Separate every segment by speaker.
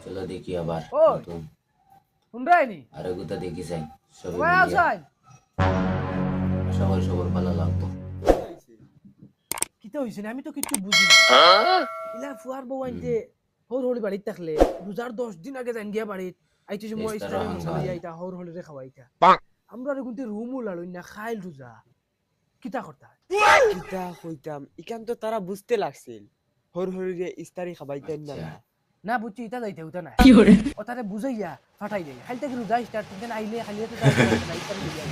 Speaker 1: চলো দেখি আবার
Speaker 2: ও
Speaker 1: নতুন
Speaker 2: শুনরাইনি
Speaker 1: আরো কোথা দেখি যাই সবাই
Speaker 2: সবাই
Speaker 1: মিলিয়া
Speaker 2: আছেন
Speaker 1: সবার সবার ভালো লাগতো
Speaker 2: কিতা হইছে না আমি তো কিছু বুঝি না ইলা ফুয়ার বউ আনতে হর হলি বাড়িত থাকলে রোজার 10 দিন আগে যান গিয়া বাড়িত আইতে সময়
Speaker 1: ইফতার
Speaker 2: ইস্তারে
Speaker 1: হাঙ্গার।
Speaker 2: মশলা আইতা হর হলিরে খাওয়াইতা আমরা আর কিন্তু রুমও লালই না খাইল রোজা কিতা করতা
Speaker 3: কিতা কইতাম ইকান তো তারা বুঝতে লাগছিল হর হরিরে ইস্তারি খাবাইতেন না
Speaker 1: আচ্ছা।
Speaker 2: না বুঝছি ইতা যাইতে হইতা না ও তারে বুঝাইয়া ফাটাই দেয় খাইতে কি রোজা স্টার্ট দেন আইলে খাইলে তো যাইতে না ইস্তারে দিয়া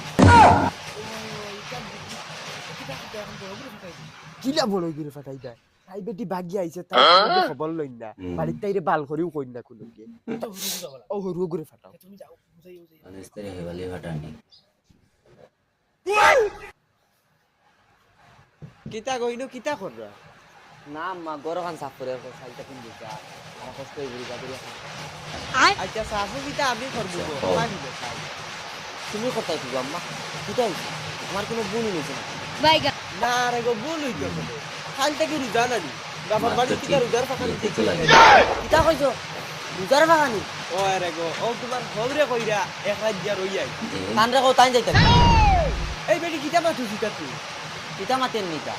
Speaker 3: কিলা বড় করে ফাটাই দেয় তাই বেটি বাগি আইছে তাই খবর লইন না বাড়ির তাইরে বাল করিও কইন না কোনো কে
Speaker 2: তো হুজুর যাবা
Speaker 3: ও হরু করে ফাটাও
Speaker 2: তুমি যাও বুঝাই বুঝাই
Speaker 1: মানে ইস্তারি হেবালি ফাটানি
Speaker 3: কিতা কইনো কিতা কররা
Speaker 4: না মা গরো খান সাফ করে সাইটা পিন দিছা আর কষ্ট হই গরি গাদরি
Speaker 3: আচ্ছা সাফু কিতা আমি করব পানি দে খাই
Speaker 4: তুমি কোথায় কি আম্মা কোথায় আমার কোনো বুনি নেই না
Speaker 3: না রে গো বলুই তো খালটা কি রুজা না নি বাবার বাড়ি কিতা রুজার ফাঁকা নিতে
Speaker 1: চলে
Speaker 4: কিতা কইছো বুজার বাগানি
Speaker 3: ও রে গো ও তোমার খবরে কইরা এক রাত দিয়া রই আই
Speaker 4: কান রে কো তাই যাইতা
Speaker 3: এই বেটি কিতা মাথু জিতা তুই
Speaker 4: কিতা মাতেন নিতা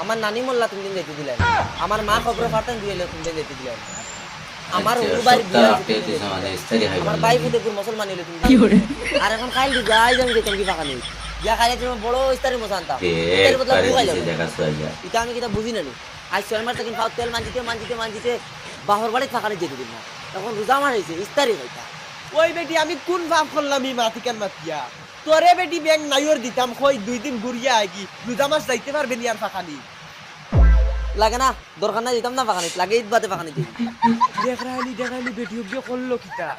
Speaker 4: আমার নানি মোল্লা তুমি দিন যাইতে দিলেন আমার মা খবর ফাটান দিলে তুমি দিন যাইতে দিলেন আমার উবাই বিয়া
Speaker 1: আপনি দিছে মানে ইস্তারি
Speaker 4: আমার
Speaker 1: হেবালি
Speaker 4: ভাই ফুটে গুর মুসলমান হইলে তুমি আর এখন খাইল দি যাই যাম যে তুমি ফাঁকা নেই যা খাইলে তুমি বড় ইস্তারি মশানতা এর বদলা বুগাই যাও
Speaker 1: দেখা সোয়া
Speaker 4: এটা আমি কিতা বুঝি না নি আজ ছয় মাস থেকে খাও তেল মানজিতে বাহর বাড়ি ফাঁকা নিয়ে যেতে দিন না এখন রোজা মারাইছে ইস্তারি খাইতা
Speaker 3: ওই বেটি আমি কোন পাপ করলাম এই মাথিকান মাতিয়া তোরে বেটি ব্যাং নাইর দিতাম কই 2 দিন ঘুরিয়া আইকি রোজা মাস যাইতে পারবে নি আর ফাঁকানি
Speaker 4: লাগে না দরকার নাই দিতাম না ফাঁকা নিতে লাগে ঈদ বাদে ফাঁকা নিতে
Speaker 3: দেখাইলি বেটি গিয়ে করলো কিতা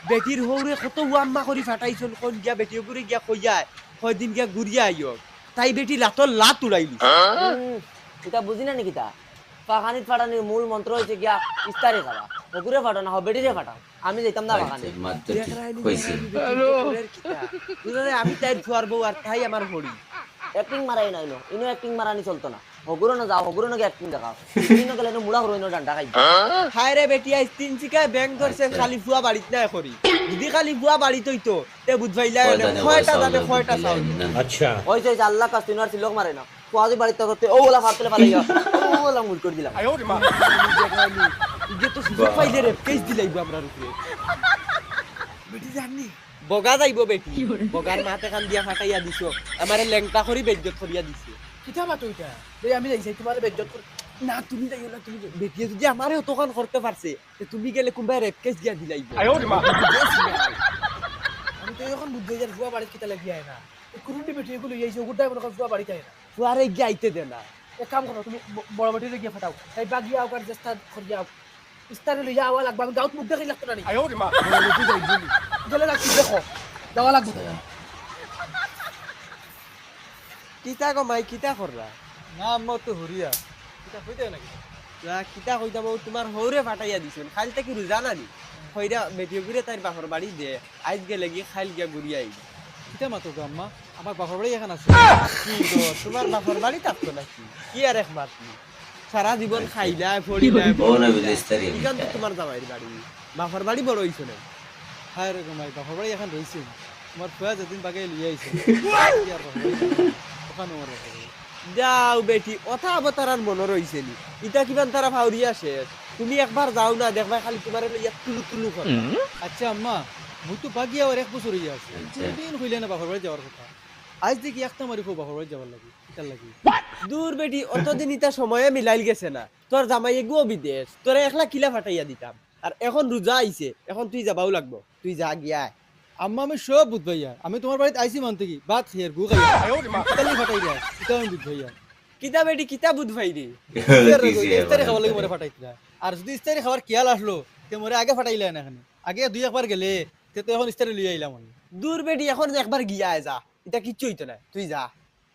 Speaker 3: বেটির হৌরে কত ওয়াম্মা করি ফাটাইছন কোন গিয়া বেটি গুরে গিয়া কইয়ায় কয় দিন গিয়া ঘুরিয়া আইও তাই বেটি লাতর লাত উড়াইলি
Speaker 4: এটা বুঝি না নাকি তা ফাঁকানিত ফাটানির মূল মন্ত্র হয়েছে গিয়া ইস্তারি খাওয়া বকুরে ফাটাও না বেটিরে ফাটাও আমি যেতাম না ফাঁকানি
Speaker 1: মাত্র কইছে
Speaker 3: আমি তাই ফুয়ার বউ আর তাই আমার হরি
Speaker 4: অ্যাক্টিং মারাই নাই নো ইনো অ্যাক্টিং মারানি চলতো না হগুরো না যাও হগুরো না অ্যাক্টিং দেখাও ইনো গেলে মুড়া হরো ইনো ডান্ডা খাই
Speaker 3: হায় রে বেটি আইস তিন চিকায় ব্যাংক ধরছে খালি ফুয়া বাড়িত না করি যদি খালি ফুয়া বাড়িত হইতো তে বুঝবাইলা কয়টা যাবে কয়টা চাও
Speaker 1: আচ্ছা
Speaker 4: হইছে আল্লাহ কাছ তিন আর সিলক মারে না কোয়াদি বাড়িতে করতে ও ওলা ফাটলে পালাইয়া ও ওলা মুড় করে দিলাম
Speaker 3: ইগে তো সুযোগ পাইলে রে কেস দিলাইবো আমরা উপরে বেটি জানি বগা যাইবো বেটি বগার মাথা কান দিয়া ফাটাইয়া দিছো আমারে লেংটা করি বেজ্জত করিয়া দিছে
Speaker 2: কিতা মাতো এটা এই আমি যাইছি তোমার বেজ্জত কর না তুমি যাইও না তুমি
Speaker 3: বেটিয়ে যদি আমারে অতখান করতে পারছে তে তুমি গেলে কোনবা রেপ কেস দিয়া দিলাইবো
Speaker 2: আমি তো এখন বুঝতে যাই ফুয়া বাড়িতে কিতা লাগি আয় না কুরুন্ডি বেটি এগুলো ইয়াইছে ওগুলাই মনে কর ফুয়া বাড়িতে আয় না
Speaker 3: ফুয়ারে গিয়ে আইতে দে না
Speaker 2: এক কাম করো তুমি বড় বেটিরে গিয়ে ফাটাও তাই বাগিয়া আও কার চেষ্টা করিয়া ইস্তারে লইয়া আওয়া লাগবে আমি গাউত মুখ দেখি লাগতো না নি গেলে লাগছি দেখো যাওয়া লাগবে
Speaker 3: কিতা গো মাই কিতা করলা
Speaker 2: না আম্মা তো হরিয়া কিতা কইতে নাকি
Speaker 3: কিতা কইতাম তোমার হৌরে ফাটাইয়া দিছেন খাইল থেকে রোজা না নি কইরা বেটিয়ে ঘুরে তার বাপর বাড়ি দে আইজ গেলে গিয়ে খাইল গিয়া ঘুরিয়া আইব
Speaker 2: কিতা মাতো গো আম্মা আমার বাপর বাড়ি এখানে আছে
Speaker 3: কি গো তোমার বাপর বাড়ি থাকতো নাকি কি আর এক মাত সারা জীবন খাইলাই ফড়িলাই
Speaker 1: ও না বুঝে ইস্তারি
Speaker 3: ইখান তো তোমার জামাইয়ের বাড়ি বাপর বাড়ি বড় হইছো না
Speaker 2: হায় রে গোমাই বাপর বাড়ি এখন রইছে তোমার ফুয়া যেদিন বাগে লিয়ে আইছে ওখানে ওর
Speaker 3: যাও বেটি কথা অবতার আর মনে রইছে নি ইটা কিমান তারা ফাউরিয়া শেষ তুমি একবার যাও না দেখবা খালি তোমার লইয়া তুলু তুলু করে
Speaker 2: আচ্ছা আম্মা মুই তো বাগিয়া আর এক বছর হইয়া আছে দিন হইলে না বাপর বাড়ি যাওয়ার কথা আজ দেখি একটা মারি খুব বাপর বাড়ি যাবার লাগি কিতার লাগি
Speaker 3: দূর বেটি অতদিন ইটা সময়ে মিলাইল গেছে না তোর জামাই এগুও বিদেশ তোরে একলা কিলা ফাটাইয়া দিতাম আর এখন রোজা আইছে এখন তুই যাবাও লাগবো তুই যা গিয়া
Speaker 2: আম্মা আমি সব বুঝ ভাইয়া আমি তোমার বাড়িতে আইছি মানতে কি বাত হের গু খাইয়া তালি ফাটাই দিয়া এটা আমি বুঝ ভাইয়া
Speaker 3: কিতা বেটি কিতা বুধ ভাই রে
Speaker 2: ইস্তারি খাবার লাগে মরে ফাটাইতরা আর যদি ইস্তারি খাবার খেয়াল আসলো তে মরে আগে ফাটাইলে না এখানে আগে দুই একবার গেলে তে তো এখন ইস্তারি লই আইলাম আমি
Speaker 3: দূর বেটি এখন একবার গিয়া যা এটা কিচ্ছু হইতো না তুই যা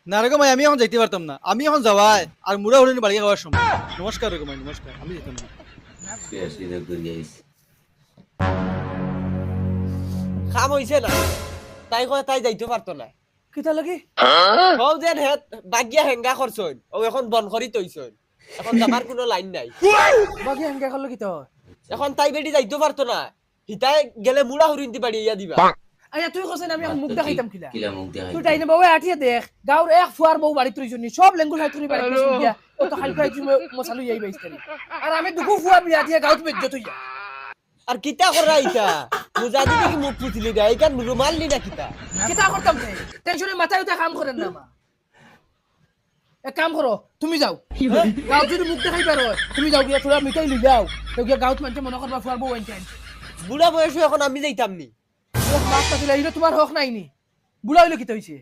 Speaker 2: না রে গোমাই আমি এখন যাইতে পারতাম না আমি এখন যাওয়াই আর মুড়া হরিনি বাড়ি খাওয়ার সময় নমস্কার রে গোমাই নমস্কার আমি যেতাম না
Speaker 1: সিধা করে আইছে
Speaker 3: খাম হইছে না তাই কয় তাই যাইতে পারতো না
Speaker 2: কিতা লাগে
Speaker 3: হও যেন হেত বাগিয়া হেঙ্গা করছইন ও এখন বন করি তইছইন এখন যাবার কোনো লাইন নাই
Speaker 2: বাকি হেঙ্গা করলো কিতা
Speaker 3: এখন তাই বেটি যাইতে পারতো না হিতাই গেলে মুড়া হরিন্তি বাড়ি ইয়া দিবা
Speaker 5: আয়া তুই কইছ আমি এখন মুখ দেখাইতাম কিলা
Speaker 1: কিলা মুখ দেখাই
Speaker 5: তুই টাইনে বাবা আঠিয়ে দেখ গাঁর এক ফুয়ার বউ বাড়ি তুই জন্য সব লেঙ্গুল হাই তুই বাড়ি তুই গিয়া ও তো খালি খাই তুই মশালু যাই বাইস্তারি আর আমি দুকু ফুয়া বিয়া দিয়ে গাঁত বেজ্জ তুই
Speaker 3: আর কিতা করা ইতা মুজা দিদি কি মুখ পুতিলি না এইখান রুমাল নি না কিতা
Speaker 5: কিতা করতাম তে টেনশনে মাথায় উঠে কাম করেন না মা এক কাম করো তুমি যাও গাঁত যদি মুখ দেখাই পারো তুমি যাও গিয়া তোরা মিঠাই লই যাও তো গিয়া গাঁত মানতে মনে করবা ফুয়ার বউ আনতে
Speaker 3: বুড়া বয়স এখন আমি যাইতাম নি
Speaker 5: মাছটা তুলে এটা তোমার হক নাই নি বুড়া হইলো কিতা হইছে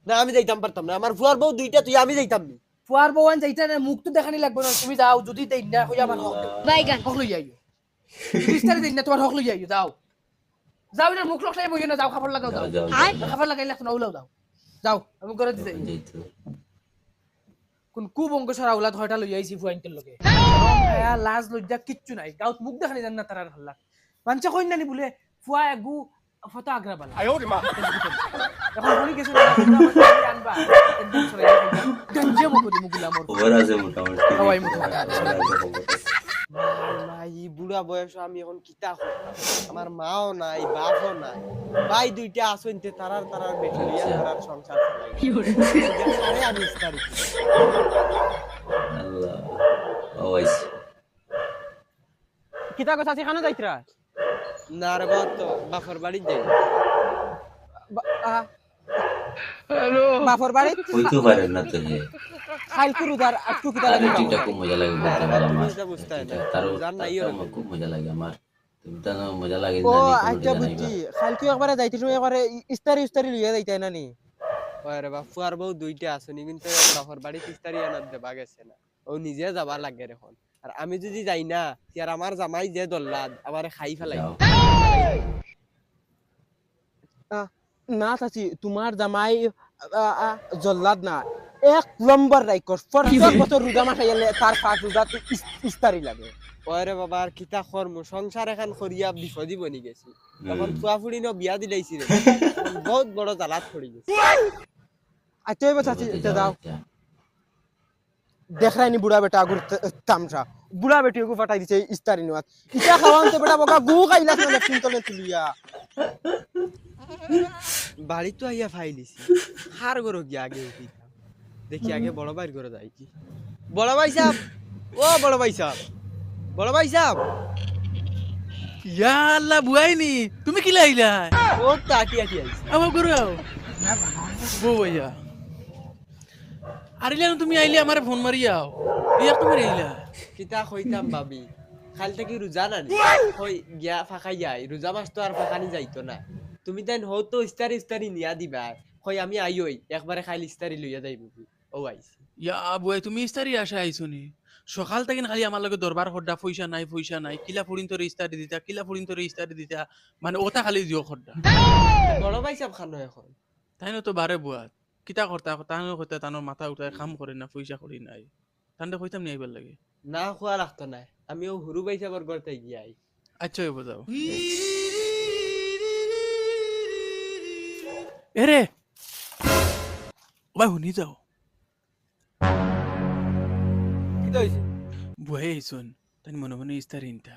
Speaker 3: না আমি যাইতাম পারতাম না আমার ফুয়ার বউ দুইটা তুই আমি যাইতাম নি
Speaker 5: ফুয়ার বউ আন যাইতা না মুখ তো দেখানি লাগবে না তুমি যাও যদি দেই না কই আমার হক হক লই যাইও বিস্তারিত দেই না তোমার হক লই যাইও যাও যাও না মুখ লখাই বইও না যাও খাবার লাগাও যাও খাবার লাগাইলে এখন আউলাও যাও যাও আমি করে দিতে কোন কুবঙ্গ সারা উলাদ হয়টা লই আইছি ফুয়াইনতের লগে আয়া লাজ লজ্জা কিচ্ছু নাই গাউত মুখ দেখানি জান না তারার হল্লা পাঞ্চা কইন নানি বলে ফুয়া আগু ফটা আগ্রা বালা আয় ওরে মা এখন বলি কিছু না আনবা একদম সরে গঞ্জে মুকুদি মুগুলা মোর
Speaker 1: খবর আছে মোটামুটি
Speaker 5: হাওয়াই মোটামুটি
Speaker 3: ভাই বুড়া বয়স আমি এখন কিতা আমার মাও নাই বাপও নাই ভাই দুইটা আসইনতে তারার বেটি লিয়া তারার সংসার চালাই কি করে আরে আমি স্টারি
Speaker 1: আল্লাহ ওয়াইস
Speaker 3: কিতা কথা আছে খানো যাইতরা না রে তো বাপর বাড়ি যাই হ্যালো বাপর বাড়ি
Speaker 1: কইতে পারেন না তো হে
Speaker 3: খাইল কুরু দার আটকু কিতা লাগে
Speaker 1: এটা খুব মজা লাগে বলতে আমার
Speaker 3: বুঝতে না
Speaker 1: তার
Speaker 3: জান নাই
Speaker 1: আমার খুব মজা লাগে আমার তুমি তো না মজা লাগে
Speaker 3: ও
Speaker 1: না
Speaker 3: আচ্ছা বুঝছি খাইল কি একবারে যাইতে তুমি একবারে ইস্তারি লইয়া যাইতাই না নি ওরে বাপু আর বউ দুইটা আসনি কিন্তু বাপর বাড়ি ইস্তারি আনাত দেবা গেছে না ও নিজে যাবার লাগে এখন আর আমি যদি যাই না আর আমার জামাই যে দল্লাদ আমারে খাই ফেলাই না চাচি তোমার জামাই জল্লাদ না এক নম্বর রাইকর প্রত্যেক বছর রোজা মাস আইলে তার পাঁচ রোজা ইস্তারি লাগে ওরে বাবা আর কিতা কর্ম সংসার এখন করিয়া বিপদি বনি গেছি তখন ফুয়াফুড়ি ন বিয়া দিলাইছি রে বহুত বড় জ্বালাত পড়ি গেছে আচ্ছা এবার চাচি যাও দেখ রাইনি বুড়া বেটা আগুর তামসা বুড়া বেটি গু ফাটাই দিছে ইস্তারি নোয়াত ইটা খাওয়ানতে বেটা বকা গু খাইলাস না লেফটিন তলে তুলিয়া বাড়ি তো আইয়া ফাইলিছি হার গরো গিয়া আগে উঠি দেখি আগে বড় ভাইয়ের ঘরে যাই কি বড় ভাই সাহেব ও বড় ভাই সাহেব বড় ভাই সাহেব
Speaker 2: ইয়া আল্লাহ বুয়াইনি তুমি কি লাইলা
Speaker 3: ও তো আটি আইছি
Speaker 2: আমার গরু আও বউ ভাইয়া আরিলা তুমি আইলে আমার ফোন মারি আও ইয়া তুমি আইলা
Speaker 3: কিতা কইতাম ভাবি খাল থেকে রোজা না কই গিয়া ফাঁকাই যাই রোজা মাস তো আর ফাঁকানি যাইতো না তুমি তাই হো তো ইস্তারি নিয়া দিবা কই আমি আইই একবারে খাইল ইস্তারি লইয়া যাইব ও আইছি
Speaker 2: ইয়া বুয়াই তুমি ইস্তারি আসা আইছনি সকাল থেকে খালি আমার লগে দরবার খড্ডা পয়সা নাই কিলা ফুরিন তোর ইস্তারি দিতা মানে ওটা খালি দিও খড্ডা
Speaker 3: বড় ভাই সাহেব খানো এখন
Speaker 2: তাই তো বারে বুয়া কিতা করতা তানো কইতা তানোর মাথা উঠায় কাম করে না পয়সা করি নাই তান্ডে কইতাম নি আইবার লাগে
Speaker 3: না খোয়া রাখতো না আমি ও হুরু ভাই সাহেবের ঘরতে গিয়াই
Speaker 2: আচ্ছা হইব যাও এরে ভাই শুনি যাও
Speaker 3: কি হইছে
Speaker 2: বুয়াই আইছন তাই মনে মনে ইস্তারি ইনতা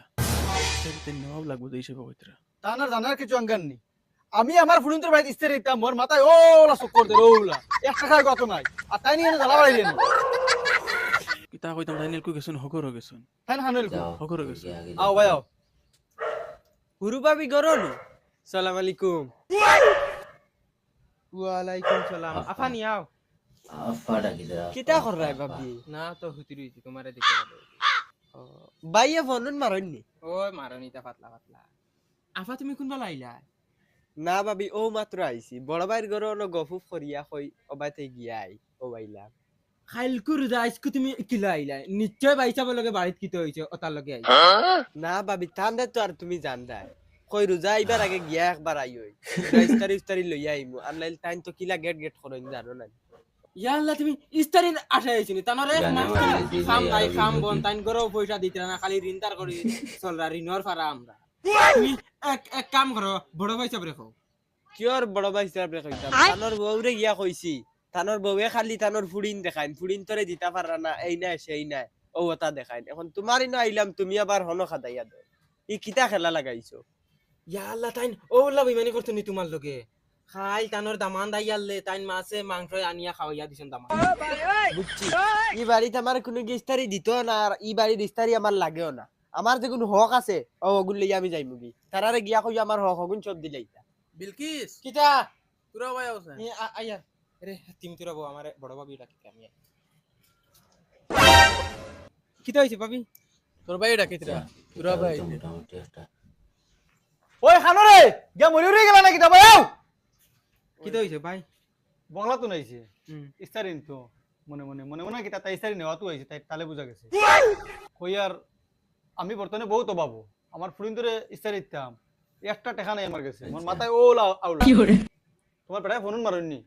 Speaker 2: তাই নবাব লাগবো দেই সব কইতরা
Speaker 6: তানার জানার কিছু অঙ্গান নেই আমি আমার ফুলুন্তর ভাই ইস্তারি দিতাম মোর মাথায় ওলা চক্কর দে ওলা একটা খাই কত নাই আর তাই নিয়ে জ্বালা বাড়াইলেন
Speaker 2: কিতা কইতাম তাই নিলকু গেছন হগর গেছন
Speaker 6: তাই না হানেল
Speaker 2: হগর গেছন
Speaker 6: আও ভাই আও
Speaker 3: হুরু ভাবি গরলু সালাম আলাইকুম ওয়ালাইকুম সালাম আফানি আও
Speaker 1: আফাটা কিরা
Speaker 3: কিতা কর রাই ভাবি
Speaker 7: না তো হুতি রইছি তোমারে দেখে ভালো
Speaker 3: বাইয়ে ফোন মারননি
Speaker 7: ওই মারনিটা পাতলা পাতলা
Speaker 3: আফা তুমি কোনবা লাইলা না ভাবি ও মাত্র আইছি বড় ভাইয়ের ঘরে অন গফুফ করিয়া কই অবাইতে গিয়াই ও বাইলা
Speaker 7: খাইলকুর রাইসকু তুমি কিলা আইলা নিশ্চয় বাইসা বলগে বাড়িত কিতে হইছে ওতার লগে আই
Speaker 3: না ভাবি তান্দে তো আর তুমি জানদাই কই রোজা আইবার আগে গিয়া একবার আই হই ইস্তারি লইয়া আইমু আনলাইল টাইম তো কিলা গেট করন জানো না
Speaker 7: ইয়া আল্লাহ তুমি ইস্তারির আশা আইছিনি তানরে খাম খাই খাম বন তাইন গরো পয়সা দিতে না খালি ঋণদার করি চলরা ঋণর ফারা আমরা তুমি এক কাম করো বড় ভাই সাহেব রেখো
Speaker 3: কিয়র বড় ভাই সাহেব কইতাম তানোর বউরে গিয়া কইছি তানোর বউয়ে খালি তানোর ফুড়িন দেখাইন ফুড়িন তোরে দিতা পারা না এই না সেই না ও ওটা দেখাইন এখন তোমারই না আইলাম তুমি আবার হন খাদাইয়া দাও ই কিতা খেলা লাগাইছো
Speaker 7: ইয়া আল্লাহ তাইন ওলা বেমানি করতো নি তোমার লগে খাই তানোর দামান দাইয়ালে তাইন মাছে মাংস আনিয়া খাওয়াইয়া দিছেন দামান
Speaker 3: বুঝছি ই বাড়িতে আমার কোনো ইস্তারি দিত না আর ই বাড়ির ইস্তারি আমার লাগেও না আমার যে কোনো হক আছে ওগুন লইয়া আমি যাইমু কি তারারে গিয়া কই আমার হক হগুন সব দিলাইতা
Speaker 2: বিলকিস
Speaker 7: কিতা
Speaker 2: তোরা ভাই আছে
Speaker 7: আইয়া রে তুমি তোরা বউ আমারে বড় ভাবি ডাকিতে আমি কিতা হইছে ভাবি
Speaker 2: তোর ভাই ডাকিতরা তোরা ভাই
Speaker 1: মোটামুটি একটা
Speaker 6: ওই খানরে গিয়া মরি রই গেলা নাকি দাবাই আও
Speaker 7: কিতা হইছে ভাই
Speaker 6: বংলা তো নাইছে
Speaker 7: হুম।
Speaker 6: ইস্তারিন তো মনে কি তাই ইস্তারি নেওয়া তো হয়েছে তাই তালে বুঝা গেছে কই আর আমি বর্তমানে বহুত অভাবো আমার ফুরিন ধরে ইস্তারি দিতাম একটা টাকা নাই আমার কাছে আমার মাথায় ওলা আউলা তোমার বেটায় ফোন মারুননি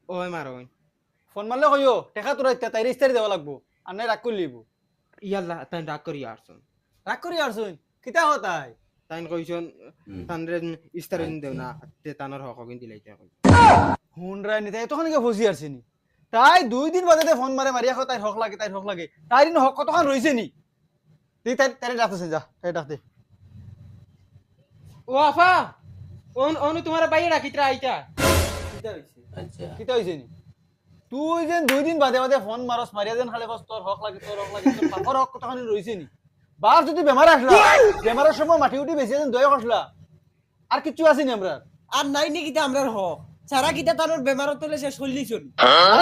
Speaker 7: ওই মারো
Speaker 6: ফোন মারলে কইও টাকা তোরা ইত্যা তাই ইস্তারি দেওয়া লাগবো আর নাই রাগ করে লিব
Speaker 7: ইয়াল্লাহ তাইন রাগ করি আসুন
Speaker 6: রাগ করি আর শুন কিতা হতাই
Speaker 7: তাইন কইছন তানরে ইস্তারিন দেও না তে তানোর হক হকিন দিলাইতে কই
Speaker 6: হুন রায় নি তাই তখন ফসি আসছিনি তাই 2 দিন বাদে ফোন মারে মারিয়া কয় তাই হক লাগে তাই দিন হক কতক্ষণ রইছে নি তুই তাই ডাকতেছে যা তাই ডাকতে
Speaker 7: ও আফা ওন তোমার বাইরে ডাকিতরা আইতা
Speaker 6: কিতা হইছে
Speaker 1: আচ্ছা
Speaker 6: কিতা হইছে নি তুই যেন 2 দিন বাদে ফোন মারস মারিয়া যেন খালি বস তোর হক লাগে তোর পাপর হক কতক্ষণ রইছে নি বাপ যদি বেমার আসলা বেমারের সময় মাটি উঠি বেশি যেন দয়া করলা আর কিচ্ছু আসেনি আমরা
Speaker 3: আর নাই নি কিতা আমরার হক সারা কিতা তানোর বেমারত তলে শেষ হইলি চল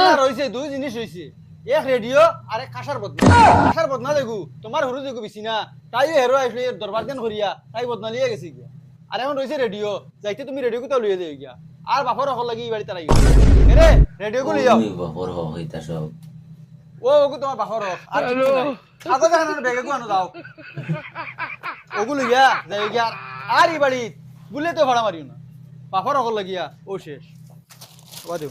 Speaker 6: আর রইছে 2 জিনিস রইছে এক রেডিও আর এক কাঁসার বদনা দেখু তোমার হরু দেখু বেশি না তাই হেরো আসলে দরবার দেন করিয়া তাই বদনা লিয়ে গেছে গিয়া আর এখন রইছে রেডিও যাইতে তুমি রেডিও কোথাও লিয়ে যাই গিয়া আর বাপর হক লাগি বাড়ি তারাই এরে রেডিও কো লিয়াও
Speaker 1: বাপর হইতা সব
Speaker 6: ওগু তোমার বাপর হক আর কিছু নাই আগো জানার বেগে কো আনো দাও ওগু লিয়া যাই গিয়া আর ই বাড়ি বুলে তো ভাড়া মারিও না বাপর হক লাগিয়া ও শেষ বাদু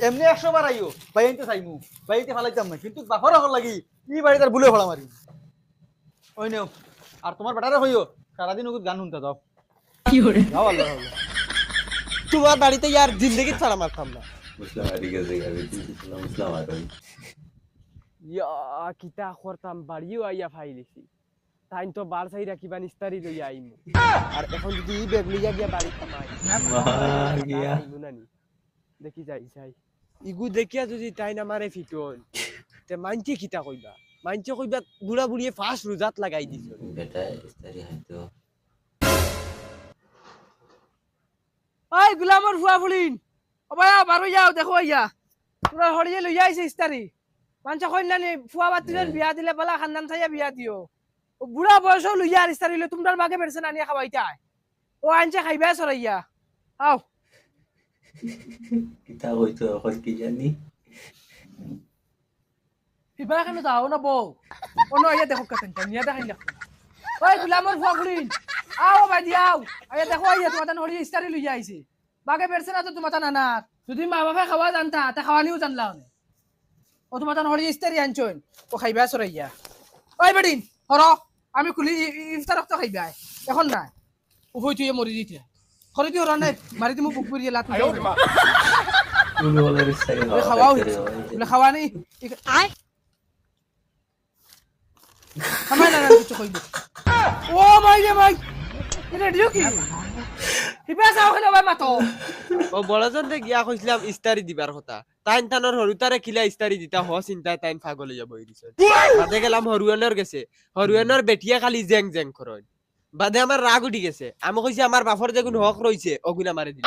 Speaker 6: এমনি 100 বার আইও বাইতে চাইমু বাইতে ফালাইতাম না কিন্তু বাপর হক লাগি ই বাড়ি তার বুলে ভাড়া মারিও ওই নেও আর তোমার বেটারে কইও সারাদিন ওগু গান শুনতে দাও কি করে যাও আল্লাহ আল্লাহ
Speaker 3: তোমার বাড়িতে ইয়ার জিন্দেগি ছাড়া মারতাম না
Speaker 1: মুসলাম আদি গেছে আমি মুসলাম আর
Speaker 3: ইয়া কিতা করতাম বাড়িও আইয়া ফাইলিছি তাইন তো বার চাই রাখিবা নিস্তারি লইয়া আইমু আর এখন যদি ই বেগ লইয়া গিয়া বাড়ি কামাই
Speaker 1: গিয়া
Speaker 3: দেখি যাই ইগু দেখিয়া যদি তাইন আমারে ফিটন তে মানছি কিতা কইবা মানছি কইবা বুড়া বুড়িয়ে ফার্স্ট রোজাত লাগাই দিছ
Speaker 1: বেটা ইস্তারি হয়তো
Speaker 5: ওই গুলামর ফুয়া ফুলিন ও ভাই বারো যাও দেখো আইয়া তোরা হরিয়ে লইয়া আইছে ইস্তারি মানছে কইনা নি ফুয়া বাতিলের বিয়া দিলে বলা খানদান থাইয়া বিয়া দিও ও বুড়া বয়স লইয়া আর ইস্তারি লই তোমরার মাকে বেরছে না নিয়া খাওয়াইতা ও আনছে খাইবা সরাইয়া আও
Speaker 1: কিতা হইতো কই কি জানি
Speaker 5: ফিবা কেন যাও না বউ অন্য আইয়া দেখো কাতেন নিয়া দেখাই না ওই গুলামর ফুয়া ফুলিন আও ভাই দিয়াও আইয়া দেখো আইয়া তোমার হরিয়ে ইস্তারি লইয়া আইছে বাকে বেরছে না তো তোমার নানা যদি মা বাপে খাওয়া জানতা তা খাওয়ানিও জানলা ও তোমার হরিয়ে ইস্তারি আনছইন ও খাইবা সরাইয়া ওই বেডিন হর আমি খুলি ইফতার রক্ত খাইবা এখন না ও হই তুই মরি দিতে হরি তুই হরা নাই মারি তুমি বুক করিয়ে লাত
Speaker 1: তুমি বলে ইস্তারি
Speaker 5: খাওয়াও বলে খাওয়া নেই আয় আমার না কিছু কইব ও মাই রে মাই এটা দিও কি হিবা যাও খেলো ভাই মাতো
Speaker 3: ও বড়জন দে গিয়া কইছিলাম ইস্তারি দিবার কথা তাইন তানোর হরুতারে কিলা ইস্তারি দিতা হ চিন্তা তাইন পাগল হইয়া বই দিছ বাদে গেলাম হরুয়ানোর গেছে হরুয়ানোর বেটিয়া খালি জেং জেং করন বাদে আমার রাগ উঠি গেছে আমি কইছি আমার বাফর যেগুন হক রইছে ওগুন আমারে দিল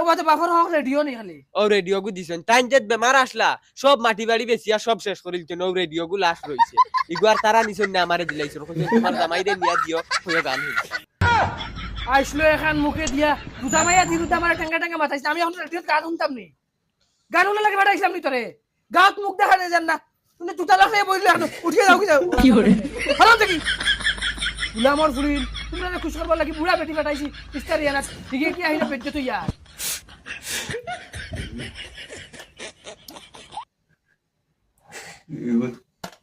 Speaker 5: ও বাদে বাফর হক রেডিও নি খালি
Speaker 3: ও রেডিও গু দিছেন তাইন যে বেমার আসলা সব মাটি বাড়ি বেচিয়া সব শেষ করিল কেন ও রেডিও গু লাস্ট রইছে ইগুয়ার তারা নিছেন না আমারে দিলাইছেন কইছে তোমার জামাই দে নিয়া দিও কইয়া গান হইছে
Speaker 5: আইসলো এখন মুখে দিয়া দুটা মাইয়া দি দুটা মারা টাঙ্গা টাঙ্গা মাথাইছে আমি এখন রেডিওত গান শুনতাম নি গান শুনলে লাগে বাড়াইছিলাম নি তোরে গাত মুখ দেখা নেই জান না তুমি দুটা লাখ নিয়ে বইলে এখন উঠিয়ে যাও কি যাও কি করে হারাম দেখি গুলামর ফুলিন তোমরা না খুশ করবার লাগি বুড়া বেটি বাটাইছি ইস্তারি আনা ঠিক কি আইনা পেটে তো ইয়ার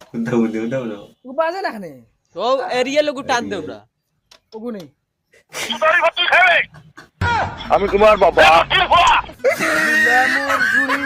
Speaker 1: কুদা উদা
Speaker 5: ও বাজে না খানে
Speaker 3: তো এরিয়া লগু টান দেও না
Speaker 5: ওগু নেই
Speaker 8: আমি তোমার বাবা
Speaker 5: গুলামর ফুলিন